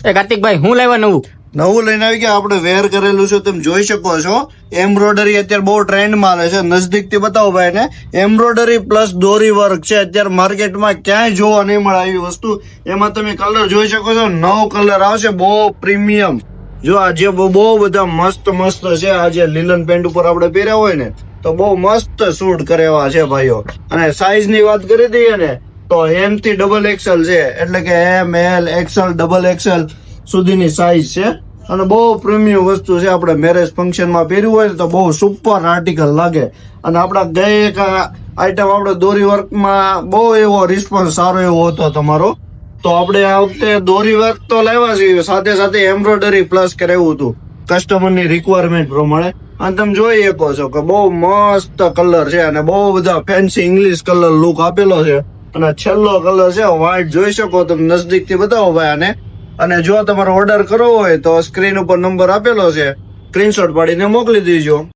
એ કાર્તિકભાઈ હું લાવ્યા નવું લઈને આવી ગયા. આપણે વેર કરેલું છે, તમે જોઈ શકો છો. એમ્બ્રોઇડરી અત્યારે બહુ ટ્રેન્ડમાં આવે છે. નજદીકથી બતાવો ભાઈ ને. એમ્બ્રોઇડરી પ્લસ દોરી વર્ક છે. અત્યારે માર્કેટમાં ક્યાંય જોવા નહીં મળે આવી વસ્તુ. એમાં તમે કલર જોઈ શકો છો. 9 કલર આવશે, બહુ પ્રીમિયમ. જો આ જે બહુ બધા મસ્ત છે. આ જે લીલન પેન્ટ ઉપર આપણે પહેર્યા હોય ને તો બહુ મસ્ત શૂટ કરે એવા છે ભાઈઓ. અને સાઈઝ ની વાત કરી દઈએ ને તો M થી XXL છે, એટલે કે M L XL XXL સુધીની સાઈઝ છે. અને બહુ પ્રીમિયમ વસ્તુ છે. આપણે મેરેજ ફંક્શનમાં પહેર્યું હોય તો બહુ સુપર આર્ટિકલ લાગે. અને આપણા ગઈ એક આઈટમ આપણે દોરી વર્કમાં બહુ એવો રિસ્પોન્સ સારો એવો હતો તમારો. તો આપણે આ વખતે દોરી વર્ક તો લાવ્યા છીએ, સાથે સાથે એમ્બ્રોઇડરી પ્લસ કરાવ્યું હતું કસ્ટમરની રિક્વાયરમેન્ટ પ્રમાણે. અને તમે જોઈ શકો છો કે બહુ મસ્ત કલર છે અને બહુ બધા ફેન્સી ઇંગ્લિશ કલર લુક આપેલો છે. અને છેલ્લો કલર છે વ્હાઈટ. જોઈ શકો તમે, નજદીકથી બતાવો ભાઈ આને. અને જો તમારો ઓર્ડર કરવો હોય તો સ્ક્રીન ઉપર નંબર આપેલો છે, સ્ક્રીનશોટ પાડીને મોકલી દેજો.